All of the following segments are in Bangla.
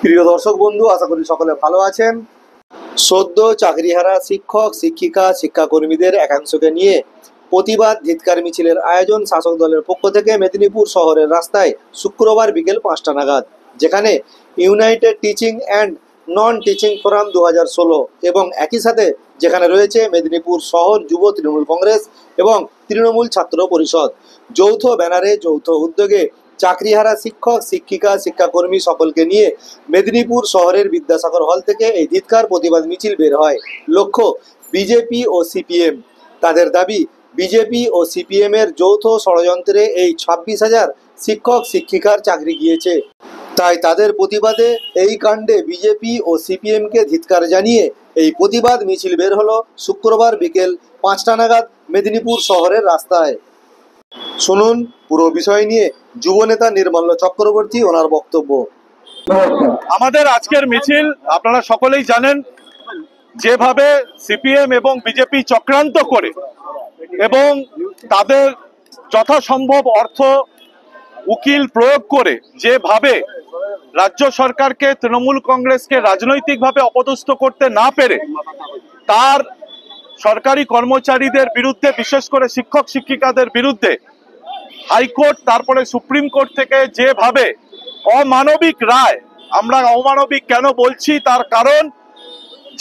প্রিয় দর্শক বন্ধু, আশা করি সকলে ভালো আছেন। সদ্য চাকরিহারা শিক্ষক শিক্ষিকা শিক্ষাকর্মীদের একাংশকে নিয়ে প্রতিবাদ ধিক্কার মিছিলের আয়োজন শাসক দলের পক্ষ থেকে মেদিনীপুর শহরের রাস্তায় শুক্রবার বিকেল 5টা নাগাদ, যেখানে United teaching and non teaching forum 2016 এবং একই সাথে যেখানে রয়েছে মেদিনীপুর শহর যুব তৃণমূল কংগ্রেস এবং তৃণমূল ছাত্র পরিষদ, যৌথ ব্যানারে যৌথ উদ্যোগে চাকরিহারা শিক্ষক শিক্ষিকা শিক্ষাকর্মী সকলকে নিয়ে মেদিনীপুর শহরের বিদ্যাসাগর হল থেকে এই ধিক্কার প্রতিবাদ মিছিল বের হয়। লক্ষ্য বিজেপি ও সিপিএম। তাদের দাবি, বিজেপি ও সিপিএম এর যৌথ ষড়যন্ত্রে এই 26,000 শিক্ষক শিক্ষিকার চাকরি গিয়েছে। তাই তাদের প্রতিবাদে এই কাণ্ডে বিজেপি ও সিপিএমকে ধিক্কার জানিয়ে এই প্রতিবাদ মিছিল বের হলো শুক্রবার বিকেল 5টা নাগাদ মেদিনীপুর শহরের রাস্তায়। শুনুন পুরো বিষয় নিয়ে যুবনেতা নির্মল্য চক্রবর্তী ওনার বক্তব্য। আমাদের আজকের মিছিল আপনারা সকলেই জানেন, যেভাবে সিপিএম এবং বিজেপি চক্রান্ত করে এবং তাদের যথাসম্ভব অর্থ উকিল প্রয়োগ করে যেভাবে রাজ্য সরকারকে তৃণমূল কংগ্রেসকে রাজনৈতিকভাবে অপদস্থ করতে না পেরে তার সরকারি কর্মচারীদের বিরুদ্ধে, বিশেষ করে শিক্ষক শিক্ষিকাদের বিরুদ্ধে হাইকোর্ট তারপরে সুপ্রিম কোর্ট থেকে যেভাবে অমানবিক রায়, আমরা অমানবিক কেন বলছি তার কারণ,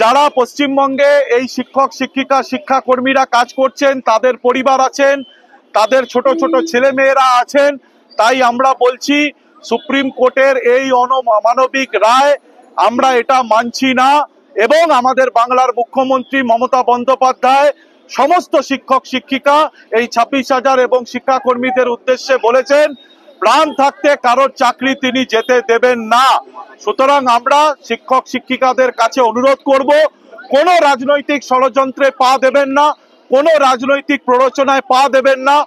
যারা পশ্চিমবঙ্গে এই শিক্ষক শিক্ষিকা শিক্ষাকর্মীরা কাজ করছেন তাদের পরিবার আছেন, তাদের ছোট ছোট ছেলে মেয়েরা আছেন। তাই আমরা বলছি সুপ্রিম কোর্টের এই অমানবিক রায় আমরা এটা মানছি না এবং আমাদের বাংলার মুখ্যমন্ত্রী মমতা বন্দ্যোপাধ্যায় সমস্ত শিক্ষক শিক্ষিকা এই 26,000 এবং শিক্ষাকর্মীদের উদ্দেশ্যে বলেছেন প্রাণ থাকতে কারোর চাকরি তিনি যেতে দেবেন না। সুতরাং আমরা শিক্ষক শিক্ষিকাদের কাছে অনুরোধ করব, কোনো রাজনৈতিক ষড়যন্ত্রে পা দেবেন না, কোনো রাজনৈতিক প্ররোচনায় পা দেবেন না।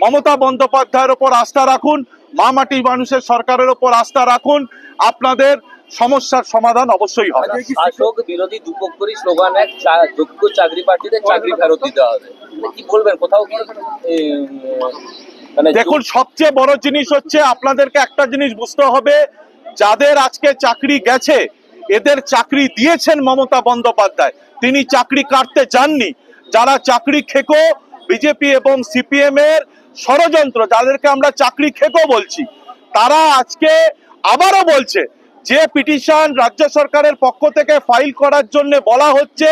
মমতা বন্দ্যোপাধ্যায়ের ওপর আস্থা রাখুন, মা মাটি মানুষের সরকারের ওপর আস্থা রাখুন, আপনাদের সমস্যার সমাধান অবশ্যই হবে। শাসক বিরোধী দুপক্ষেরই স্লোগান এক, যোগ্য চাকরি প্রার্থীদের চাকরি ফেরত দিতে হবে। কি বলবেন, কোথাও কি দেখুন, সবচেয়ে বড় জিনিস হচ্ছে আপনাদেরকে একটা জিনিস বুঝতে হবে, যাদের আজকে চাকরি গেছে এদের চাকরি দিয়েছেন মমতা বন্দ্যোপাধ্যায়, তিনি চাকরি কাটতে যাননি। যারা চাকরি খেকো বিজেপি এবং সিপিএম এর ষড়যন্ত্র, যাদেরকে আমরা চাকরি খেকো বলছি, তারা আজকে আবারও বলছে যে পিটিশন রাজ্য সরকারের পক্ষ থেকে ফাইল করার জন্য বলা হচ্ছে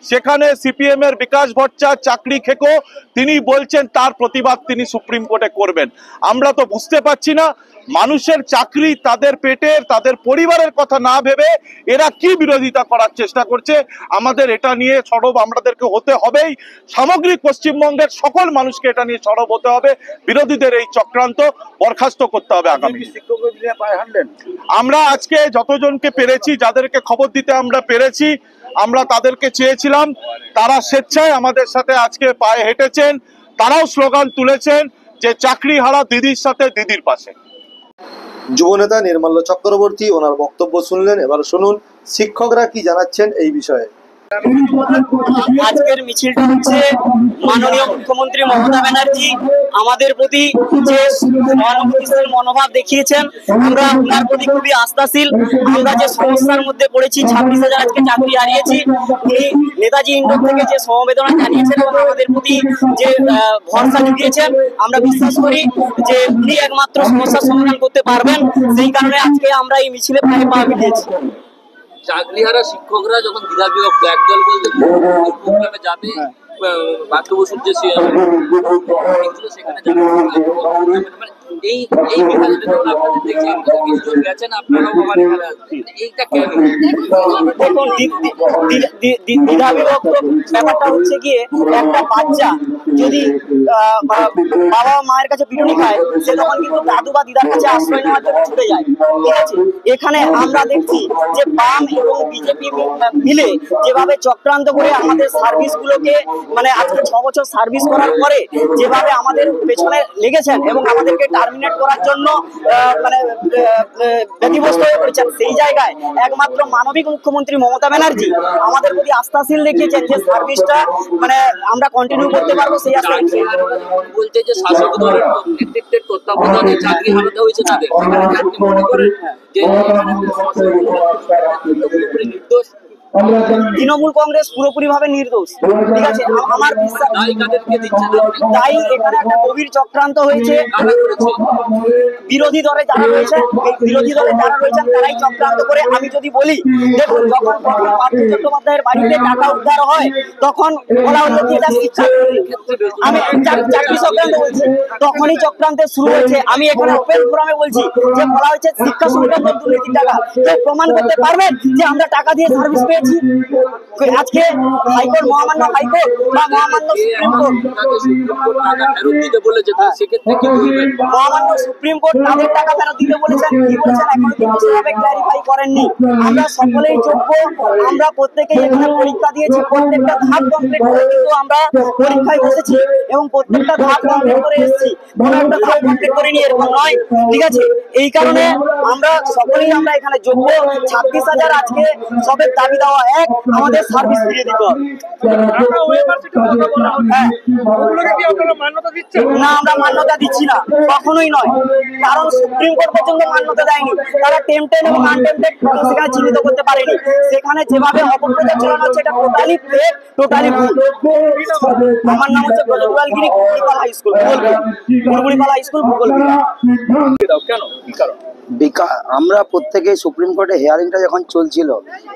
সেখানে সিপিএম এর বিকাশ ভট্টাচার্য চাকরি খেকো, তিনি বলছেন তার প্রতিবাদ তিনি সুপ্রিম কোর্টে করবেন। আমরা তো বুঝতে পারছি না মানুষের চাকরি, তাদের পেটের, তাদের পরিবারের কথা না ভেবে এরা কি বিরোধিতা করার চেষ্টা করছে। আমাদের এটা নিয়ে সরব আমাদেরকে হতে হবেই, সামগ্রিক পশ্চিমবঙ্গের সকল মানুষকে এটা নিয়ে সরব হতে হবে, বিরোধীদের এই চক্রান্ত বরখাস্ত করতে হবে। আগামী আমরা আজকে যতজনকে পেরেছি, যাদেরকে খবর দিতে আমরা পেরেছি, আমরা তাদেরকে চেয়েছিলাম, তারা স্বেচ্ছায় আমাদের সাথে আজকে পায়ে হেঁটেছেন, তারাও স্লোগান তুলেছেন যে চাকরি হারা দিদির সাথে দিদির পাশে। যুবনেতা নির্মল্য চক্রবর্তী ওনার বক্তব্য শুনলেন। এবার শুনুন শিক্ষকরা কি জানাচ্ছেন এই বিষয়ে। আজকের মিছিলটা হচ্ছে মাননীয় মুখ্যমন্ত্রী মমতা ব্যানার্জি আমাদের প্রতি যে সহানুভূতিশীল মনোভাব দেখিয়েছেন, আমরা ওনার প্রতি খুবই আস্থাশীল। আমরা যে সমস্যার মধ্যে পড়েছি, 26,000 আজকে চাকরি হারিয়েছি, উনি নেতাজি ইন্ডোর থেকে যে সমবেদনা জানিয়েছেন এবং আমাদের প্রতি যে ভরসা জুগিয়েছেন, আমরা বিশ্বাস করি যে উনি একমাত্র সমস্যার সমাধান করতে পারবেন। সেই কারণে আজকে আমরা এই মিছিলে প্রায় পা মিলিয়েছি। চাকরিহারা শিক্ষকরা যখন দ্বিধাবিভক্ত, একদল বলতে প্রোগ্রামে যাবে, বাক্য বসুর যে সেখানে ব্যাপারটা হচ্ছে গিয়ে একটা বাচ্চা যদি বাবা মায়ের কাছে পিটুনি খায়, সে তখন কিন্তু দাদু বা দিদার কাছে আশ্রয় নেওয়ার জন্য ছুটে যায়। ঠিক আছে, এখানে আমরা দেখছি যে বাম এবং বিজেপি মিলে যেভাবে চক্রান্ত করে আমাদের সার্ভিস গুলোকে, মানে আজকে 6 বছর সার্ভিস করার পরে যেভাবে আমাদের পেছনে লেগেছেন এবং আমাদেরকে টার্মিনেট করার জন্য মানে ব্যতিব্যস্ত হয়ে পড়েছেন। সেই জায়গায় একমাত্র মানবিক মুখ্যমন্ত্রী মমতা ব্যানার্জি আমাদের প্রতি আস্থাশীল দেখিয়েছেন যে সার্ভিসটা মানে আমরা কন্টিনিউ করতে পারবো। সেই আশা বলতে যে শাসক দলের নেতৃত্বের তত্ত্বাবধানে চাকরি হারাতে হয়েছে তাদের, সেখানে কি আপনি মনে করেন যে পুরোপুরি নির্দোষ? তৃণমূল কংগ্রেস পুরোপুরি ভাবে নির্দোষ, ঠিক আছে। আমার বিশ্বাস দায়ী কাদেরকে দিচ্ছেন আপনি? তাই এখানে একটা গভীর চক্রান্ত হয়েছে। কারা করেছে? বিরোধী দলে যারা রয়েছেন তারাই চক্রান্ত করে। আমি যদি বলি, দেখুন যখন পার্থ চট্টোপাধ্যায়ের বাড়িতে টাকা উদ্ধার হয় তখন বলা হলো যে এটা শিক্ষা, আমি চাকরি সংক্রান্ত বলছি, তখনই চক্রান্তের শুরু হয়েছে। আমি এখানে ওপেন ফোরামে বলছি যে বলা হয়েছে শিক্ষা সংক্রান্ত দুর্নীতির টাকা। কেউ প্রমাণ করতে পারবেন যে আমরা টাকা দিয়ে সার্ভিস পেয়েছি? আজকে হাইকোর্ট, মহামান্য হাইকোর্ট বা মহামান্য সুপ্রিম কোর্ট টাকা ফেরত দিতে বলেছে, সেক্ষেত্রে কি বলবেন? মহামান্য সুপ্রিম কোর্ট তাদের টাকা ফেরত দিতে বলেছেন, কি বলেছেন এখনো কিন্তু সেভাবে ক্ল্যারিফাই করেননি। আমরা সকলেই যোগ্য, আমরা প্রত্যেকেই এখানে পরীক্ষা দিয়েছি, প্রত্যেকটা ধাপ কমপ্লিট করে কিন্তু আমরা পরীক্ষায় বসেছি এবং প্রত্যেকটা ধাপ কমপ্লিট করে এসেছি। কোনো একটা ধাপ কমপ্লিট করিনি এরকম নয়, ঠিক আছে। এই কারণে আমরা সকলেই আমরা এখানে যোগ্য। 26,000 আজকে সবের দাবি দেওয়া এক, আমাদের সার্ভিস ফিরিয়ে দিতে হবে। হ্যাঁ, না আমরা মান্যতা দিচ্ছি না, কখনোই নয়। কারণ সুপ্রিম কোর্ট পর্যন্ত মান্যতা দেয়নি, তারা টেম্পটেড এবং আনটেম্পটেড সেখানে চিহ্নিত করতে পারেনি। সেখানে যেভাবে অপপ্রচার চালানো হচ্ছে এটা টোটালি ফেক, টোটালি ভুল। আমার নাম হচ্ছে ব্রজদুলালগিরি, কুড়গুড়িপালা হাই স্কুল, কুড়গুড়িপালা হাই স্কুল, ভূগোলগিরি। আমরা প্রত্যেকে সুপ্রিম কোর্টে হিয়ারিংটা যখন চলছিল,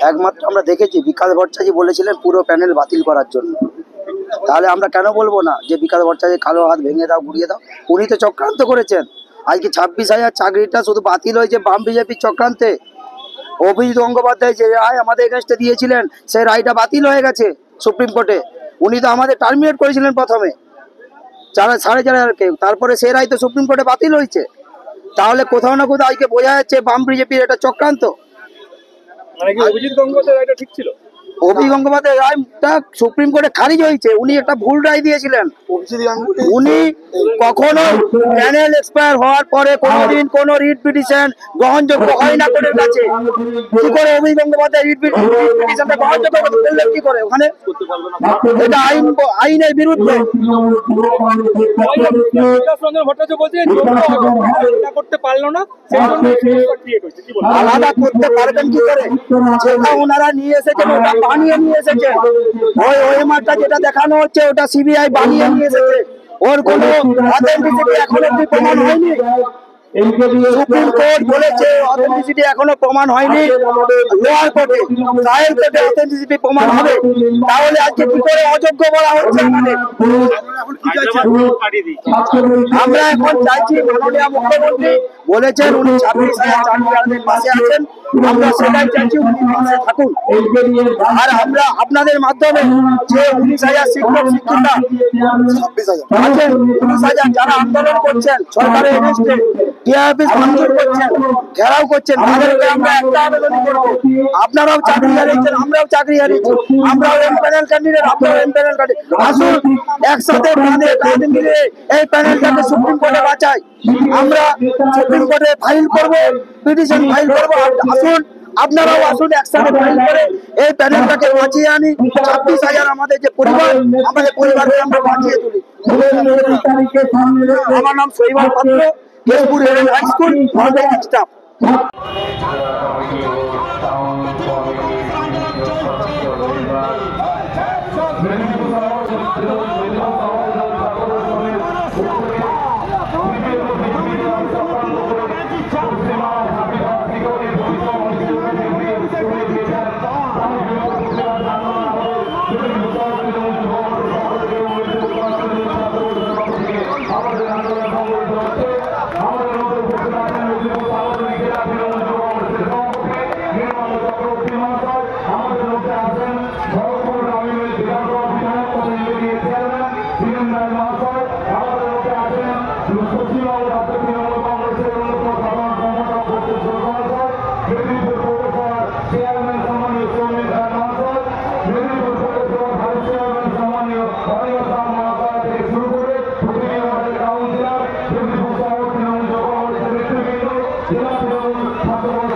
একমাত্র আমরা দেখেছি বিকাশ ভট্টাচার্য বলেছিলেন পুরো প্যানেল বাতিল করার জন্য। তাহলে আমরা কেন বলবো না যে বিকাশ ভট্টাচার্য কালো হাত ভেঙে দাও, গুড়িয়ে দাও? উনি তো চক্রান্ত করেছেন। আজকে 26,000 চাকরিটা শুধু বাতিল হয়েছে বাম বিজেপির চক্রান্তে। অভিজিৎ গঙ্গোপাধ্যায় যে রায় আমাদের এগেনস্টে দিয়েছিলেন, সেই রায়টা বাতিল হয়ে গেছে সুপ্রিম কোর্টে। উনি তো আমাদের টার্মিনেট করেছিলেন প্রথমে 4,500-কে, তারপরে সেই রায় তো সুপ্রিম কোর্টে বাতিল হয়েছে। তাহলে কোথাও না কোথাও আজকে বোঝা যাচ্ছে বাম বিজেপির এটা চক্রান্ত। মানে কি অভিজিৎ গঙ্গোপাধ্যায় রায়টা ঠিক ছিল? অভিজিৎ গঙ্গোপাধ্যায় রায়টা সুপ্রিম কোর্টে খারিজ হয়েছে, উনি একটা ভুল রায় দিয়েছিলেন। উনি কখনো প্যানেল এক্সপায়ার হওয়ার পরে কোনোদিন কোনো রিট পিটিশন গ্রহণযোগ্য হয় না কোর্টের কাছে। কি করে অভিজিৎ গঙ্গোপাধ্যায় রিট পিটিশনটা গ্রহণযোগ্য করলেন কি করে ওখানে? এটা আইনের বিরুদ্ধে। আলাদা করতে পারবেন কি করে? যেটা ওনারা নিয়ে এসেছেন ওটা বানিয়ে নিয়ে এসেছেন। ওই ওএমআরটা যেটা দেখানো হচ্ছে ওটা সিবিআই বানিয়ে নিয়ে এসেছে। ওর কোনো অথেন্টিসিটি এখনো প্রমাণ হয়নি। সুপ্রিম কোর্ট বলেছে অথেন্টিসিটি এখনো প্রমাণ হয়নি। লোয়ার কোর্টে, ট্রায়াল কোর্টে অথেন্টিসিটি প্রমাণ হবে। তাহলে আজকে কি করে অযোগ্য বলা হচ্ছে আমাদের? আমরা এখন চাইছি, মাননীয় মুখ্যমন্ত্রী বলেছেন উনি 26,000 চাকরিহারাদের পাশে আছেন, আমরা সেটাই চাইছি উনি পাশে থাকুন। আর আমরা আপনাদের মাধ্যমে যে 19,000 শিক্ষক শিক্ষিকা আছেন, 19,000 যারা আন্দোলন করছেন সরকারের এগেইনস্টে, টিআরপিস ভাঙচুর করছেন, ঘেরাও করছেন, তাদেরকে আমরা একটা আবেদন করব, আপনারাও চাকরি হারিয়েছেন, আমরাও চাকরি হারিয়েছি, আমরাও এমপ্যানেল ক্যান্ডিডেট, আপনারাও এমপ্যানেল ক্যান্ডিডেট। আসুন একসাথে মিলে এই প্যানেলটাকে সুপ্রিম কোর্টে বাঁচাই। আমরা সুপ্রিম কোর্টে ফাইল করব, পিটিশন ফাইল করব। আসুন আপনারাও আসুন, একসাথে ফাইল করে এই প্যানেলটাকে বাঁচিয়ে আনি। 26,000 আমাদের যে পরিবার, আমাদের পরিবারকে আমরা বাঁচিয়ে তুলি। আমার নাম শৈবাল পাত্র, কেশপুর হাই স্কুল, স্টাফ। আমাদের সকল